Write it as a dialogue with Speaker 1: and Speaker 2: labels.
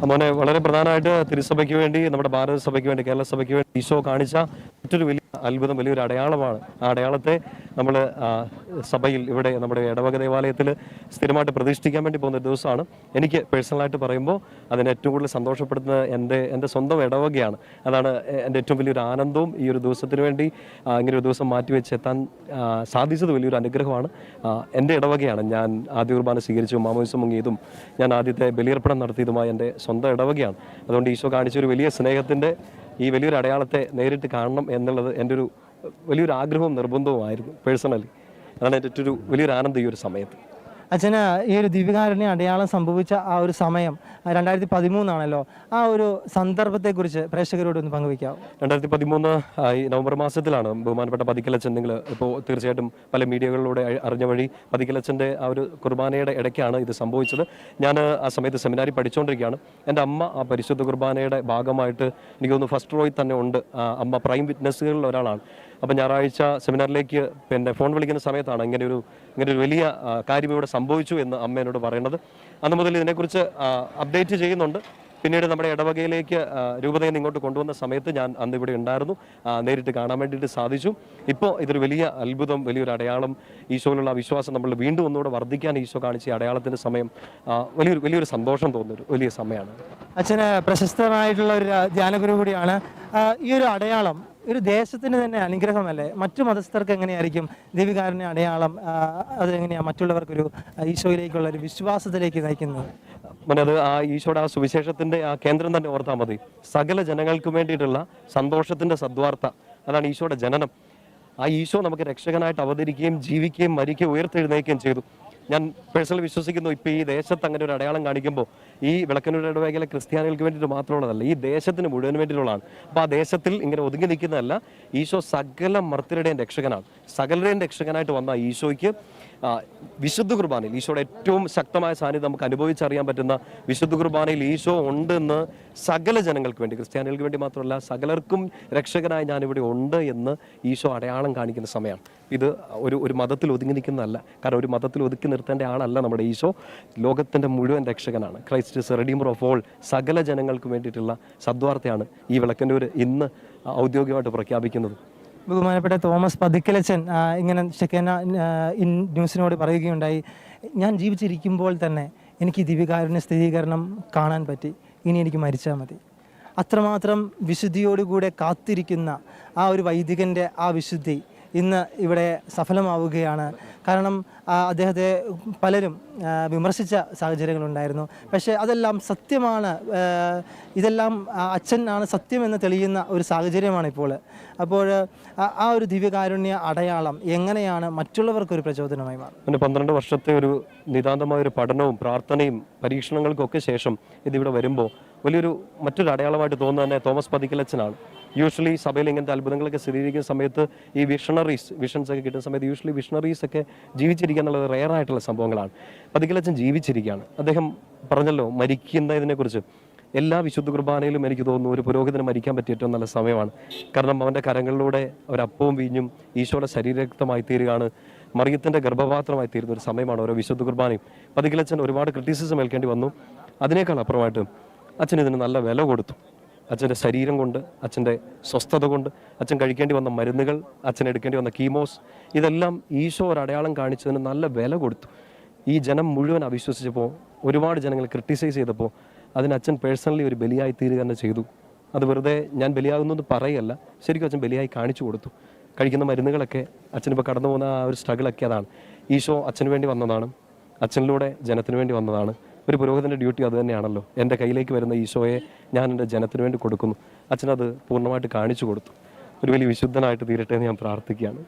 Speaker 1: മോനെ വളരെ പ്രധാനമായിട്ട് തിരുസഭയ്ക്ക് വേണ്ടി നമ്മുടെ ഭാരത സഭയ്ക്ക് വേണ്ടി കേരള സഭയ്ക്ക് വേണ്ടി ഈശോ കാണിച്ച മറ്റൊരു വലിയ അത്ഭുതം വലിയൊരു അടയാളമാണ്. ആ അടയാളത്തെ നമ്മൾ സഭയിൽ ഇവിടെ നമ്മുടെ ഇടവക ദേവാലയത്തിൽ സ്ഥിരമായിട്ട് പ്രതിഷ്ഠിക്കാൻ വേണ്ടി പോകുന്ന ഒരു ദിവസമാണ്. എനിക്ക് പേഴ്സണലായിട്ട് പറയുമ്പോൾ അതിനെ ഏറ്റവും കൂടുതൽ സന്തോഷപ്പെടുത്തുന്ന എൻ്റെ സ്വന്തം ഇടവകയാണ്. അതാണ് എൻ്റെ ഏറ്റവും വലിയൊരു ആനന്ദവും. ഈ ഒരു ദിവസത്തിന് വേണ്ടി ഇങ്ങനെ ഒരു ദിവസം മാറ്റിവെച്ച് എത്താൻ സാധിച്ചത് വലിയൊരു അനുഗ്രഹമാണ്. എൻ്റെ ഇടവകയാണ്. ഞാൻ ആദ്യ കുർബാന സ്വീകരിച്ചു, മാമോദിസം മുങ്ങിയതും ഞാൻ ആദ്യത്തെ ബലിയർപ്പണം നടത്തിയതുമായ എൻ്റെ സ്വന്തം ഇടവകയാണ്. അതുകൊണ്ട് ഈശോ കാണിച്ചൊരു വലിയ സ്നേഹത്തിൻ്റെ ഈ വലിയൊരു അടയാളത്തെ നേരിട്ട് കാണണം എന്നുള്ളത് എൻ്റെ ഒരു വലിയൊരു ആഗ്രഹവും നിർബന്ധവുമായിരുന്നു പേഴ്സണലി. അതാണ് എൻ്റെ ഏറ്റവും വലിയൊരു ആനന്ദം ഈ ഒരു സമയത്ത്.
Speaker 2: അച്ഛന് ഈ ഒരു ദിവ്യകാരുണ്യ അടയാളം സംഭവിച്ച ആ ഒരു സമയം 2013 ആ ഒരു സന്ദർഭത്തെക്കുറിച്ച് പ്രേക്ഷകരോട് ഒന്ന് പങ്കുവയ്ക്കാവും.
Speaker 1: 2013 ഈ നവംബർ മാസത്തിലാണ് ബഹുമാനപ്പെട്ട പതിക്കലച്ചൻ, നിങ്ങൾ ഇപ്പോൾ തീർച്ചയായിട്ടും പല മീഡിയകളിലൂടെ അറിഞ്ഞ വഴി പതിക്കലച്ചൻ്റെ ആ ഒരു കുർബാനയുടെ ഇടയ്ക്കാണ് ഇത് സംഭവിച്ചത്. ഞാൻ ആ സമയത്ത് സെമിനാരി പഠിച്ചുകൊണ്ടിരിക്കുകയാണ്. എൻ്റെ അമ്മ ആ പരിശുദ്ധ കുർബാനയുടെ ഭാഗമായിട്ട് എനിക്ക് തോന്നുന്നു ഫസ്റ്റ് റോയിൽ തന്നെ ഉണ്ട്. അമ്മ പ്രൈം വിറ്റ്നസ്സുകളിൽ ഒരാളാണ്. അപ്പം ഞായറാഴ്ച സെമിനാറിലേക്ക് ഫോൺ വിളിക്കുന്ന സമയത്താണ് ഇങ്ങനെ ഒരു വലിയ കാര്യം ഇവിടെ സംഭവിച്ചു എന്ന് അമ്മ എന്നോട് പറയുന്നത്. അന്ന് മുതൽ ഇതിനെക്കുറിച്ച് അപ്ഡേറ്റ് ചെയ്യുന്നുണ്ട്. പിന്നീട് നമ്മുടെ ഇടവകയിലേക്ക് രൂപതയിൽ നിന്ന് ഇങ്ങോട്ട് കൊണ്ടുവന്ന സമയത്ത് ഞാൻ അന്ന് ഇവിടെ ഉണ്ടായിരുന്നു. നേരിട്ട് കാണാൻ വേണ്ടിയിട്ട് സാധിച്ചു. ഇപ്പോൾ ഇതൊരു വലിയ അത്ഭുതം, വലിയൊരു അടയാളം. ഈശോയിലുള്ള വിശ്വാസം നമ്മൾ വീണ്ടും ഒന്നുകൂടെ വർദ്ധിക്കാൻ ഈശോ കാണിച്ച അടയാളത്തിൻ്റെ സമയം വലിയൊരു സന്തോഷം തോന്നുന്നൊരു വലിയ സമയമാണ്.
Speaker 2: അച്ഛന് പ്രശസ്തമായിട്ടുള്ള ഒരു ധ്യാനഗുരു കൂടിയാണ്. ഈ ഒരു അടയാളം ഒരു ദേശത്തിന് തന്നെ അനുഗ്രഹമല്ലേ? മറ്റു മതസ്ഥർക്ക് എങ്ങനെയായിരിക്കും ദിവ്യകാരുണ്യ അടയാളം അതെങ്ങനെയാണ് മറ്റുള്ളവർക്കൊരു ഈശോയിലേക്കുള്ള ഒരു വിശ്വാസത്തിലേക്ക് നയിക്കുന്നത്?
Speaker 1: അത് ആ ഈശോയുടെ ആ സുവിശേഷത്തിന്റെ ആ കേന്ദ്രം തന്നെ ഓർത്താൽ മതി. സകല ജനങ്ങൾക്ക് വേണ്ടിയിട്ടുള്ള സന്തോഷത്തിന്റെ സദ്വാർത്ത, അതാണ് ഈശോയുടെ ജനനം. ആ ഈശോ നമുക്ക് രക്ഷകനായിട്ട് അവതരിക്കുകയും ജീവിക്കുകയും മരിക്കുകയും ഉയർത്തെഴുന്നേൽക്കുകയും ചെയ്തു. ഞാൻ പേഴ്സണലി വിശ്വസിക്കുന്നു, ഇപ്പോൾ ഈ ദേശത്ത് അങ്ങനെ ഒരു അടയാളം കാണിക്കുമ്പോൾ ഈ വിളക്കന്നൂർ ഇടവകയിലെ ക്രിസ്ത്യാനികൾക്ക് വേണ്ടിയിട്ട് മാത്രമുള്ളതല്ല, ഈ ദേശത്തിന് മുഴുവൻ വേണ്ടിയിട്ടുള്ളതാണ്. അപ്പോൾ ആ ദേശത്തിൽ ഇങ്ങനെ ഒതുങ്ങി നിൽക്കുന്നതല്ല, ഈശോ സകല മർത്യരുടെയും രക്ഷകനാണ്. സകലരുടെയും രക്ഷകനായിട്ട് വന്ന ഈശോയ്ക്ക് വിശുദ്ധ കുർബാനയിൽ ഈശോയുടെ ഏറ്റവും ശക്തമായ സാന്നിധ്യം നമുക്ക് അനുഭവിച്ചറിയാൻ പറ്റുന്ന വിശുദ്ധ കുർബാനയിൽ ഈശോ ഉണ്ടെന്ന് സകല ജനങ്ങൾക്ക് വേണ്ടി, ക്രിസ്ത്യാനികൾക്ക് വേണ്ടി മാത്രമല്ല സകലർക്കും രക്ഷകനായി ഞാനിവിടെ ഉണ്ട് എന്ന് ഈശോ അടയാളം കാണിക്കുന്ന സമയമാണ്. ഇത് ഒരു മതത്തിൽ ഒതുങ്ങി നിൽക്കുന്നതല്ല. കാരണം ഒരു മതത്തിൽ ഒതുക്കി നിർത്തേണ്ട ആളല്ല നമ്മുടെ ഈശോ. ലോകത്തിൻ്റെ മുഴുവൻ രക്ഷകനാണ്. Christ is redeemer of all. സകല ജനങ്ങൾക്ക് വേണ്ടിയിട്ടുള്ള സദ്വാർത്തയാണ് ഈ വിളക്കന്നൂർ ഇന്ന് ഔദ്യോഗികമായിട്ട് പ്രഖ്യാപിക്കുന്നത്.
Speaker 2: ബഹുമാനപ്പെട്ട തോമസ് പതിക്കലച്ചൻ ഇങ്ങനെ ഷെക്കേന ന്യൂസിനോട് പറയുകയുണ്ടായി, ഞാൻ ജീവിച്ചിരിക്കുമ്പോൾ തന്നെ എനിക്ക് ദിവ്യകാരുണ്യ സ്ഥിരീകരണം കാണാൻ പറ്റി, ഇനി എനിക്ക് മരിച്ചാൽ മതി. അത്രമാത്രം വിശുദ്ധിയോടുകൂടെ കാത്തിരിക്കുന്ന ആ ഒരു വൈദികൻ്റെ ആ വിശുദ്ധി ഇന്ന് ഇവിടെ സഫലമാവുകയാണ്. കാരണം അദ്ദേഹത്തെ പലരും വിമർശിച്ച സാഹചര്യങ്ങളുണ്ടായിരുന്നു. പക്ഷേ അതെല്ലാം സത്യമാണ്, ഇതെല്ലാം അച്ഛനാണ് സത്യമെന്ന് തെളിയുന്ന ഒരു സാഹചര്യമാണ് ഇപ്പോൾ. അപ്പോൾ ആ ഒരു ദിവ്യകാരുണ്യ അടയാളം എങ്ങനെയാണ് മറ്റുള്ളവർക്കൊരു പ്രചോദനമായി മാറും?
Speaker 1: 12 വർഷത്തെ ഒരു നിതാന്തമായ ഒരു പഠനവും പ്രാർത്ഥനയും പരീക്ഷണങ്ങൾക്കൊക്കെ ശേഷം ഇതിവിടെ വരുമ്പോൾ മറ്റൊരു അടയാളമായിട്ട് തോന്നുന്നത് തന്നെ തോമസ് പതിക്കലച്ചനാണ്. യൂഷ്വലി സഭയിൽ ഇങ്ങനത്തെ അത്ഭുതങ്ങളൊക്കെ സ്ഥിരീകരിക്കുന്ന സമയത്ത് ഈ വിഷൻസ് ഒക്കെ കിട്ടുന്ന സമയത്ത് യൂഷ്വലി വിഷണറീസ് ഒക്കെ ജീവിച്ചിരിക്കുക എന്നുള്ളത് റെയർ ആയിട്ടുള്ള സംഭവങ്ങളാണ്. പതിക്കലച്ചൻ ജീവിച്ചിരിക്കുകയാണ്. അദ്ദേഹം പറഞ്ഞല്ലോ മരിക്കുന്നതിനെക്കുറിച്ച്. എല്ലാ വിശുദ്ധ കുർബാനയിലും എനിക്ക് തോന്നുന്നു ഒരു പുരോഹിതന് മരിക്കാൻ പറ്റിയ ഏറ്റവും നല്ല സമയമാണ്. കാരണം അവൻ്റെ കരങ്ങളിലൂടെ ഒരപ്പവും വീഞ്ഞും ഈശോയുടെ ശരീരരക്തമായി തീരുകയാണ്, മറിയത്തിൻ്റെ ഗർഭപാത്രമായി തീരുന്ന ഒരു സമയമാണ് ഓരോ വിശുദ്ധ കുർബാനയും. പതിക്കലച്ചൻ ഒരുപാട് ക്രിറ്റിസിസം ഏൽക്കേണ്ടി വന്നു. അതിനേക്കാൾ അപ്പുറമായിട്ട് അച്ഛൻ ഇതിന് നല്ല വില കൊടുത്തു. അച്ഛൻ്റെ ശരീരം കൊണ്ട്, അച്ഛൻ്റെ സ്വസ്ഥത കൊണ്ട്, അച്ഛൻ കഴിക്കേണ്ടി വന്ന മരുന്നുകൾ, അച്ഛൻ എടുക്കേണ്ടി വന്ന കീമോസ്, ഇതെല്ലാം ഈശോ ഒരു അടയാളം കാണിച്ചതിന് നല്ല വില കൊടുത്തു. ഈ ജനം മുഴുവൻ അവിശ്വസിച്ചപ്പോൾ, ഒരുപാട് ജനങ്ങൾ ക്രിട്ടിസൈസ് ചെയ്തപ്പോൾ അതിന് അച്ഛൻ പേഴ്സണലി ഒരു ബലിയായി തീരുക തന്നെ ചെയ്തു. അത് വെറുതെ ഞാൻ ബലിയാകുന്നത് പറയല്ല, ശരിക്കും അച്ഛൻ ബലിയായി കാണിച്ചു കൊടുത്തു. കഴിക്കുന്ന മരുന്നുകളൊക്കെ അച്ഛനിപ്പോൾ കടന്നു പോകുന്ന ആ ഒരു സ്ട്രഗിളൊക്കെ അതാണ്. ഈശോ അച്ഛന് വേണ്ടി വന്നതാണ്, അച്ഛനിലൂടെ ജനത്തിന് വേണ്ടി വന്നതാണ്. ഒരു പുരോഹിതൻ്റെ ഡ്യൂട്ടി അത് തന്നെയാണല്ലോ. എൻ്റെ കയ്യിലേക്ക് വരുന്ന ഈശോയെ ഞാൻ എൻ്റെ ജനത്തിന് വേണ്ടി കൊടുക്കുന്നു. അച്ഛനത് പൂർണ്ണമായിട്ട് കാണിച്ചു കൊടുത്തു. ഒരു വലിയ വിശുദ്ധനായിട്ട് തീരട്ടെ എന്ന് ഞാൻ പ്രാർത്ഥിക്കുകയാണ്.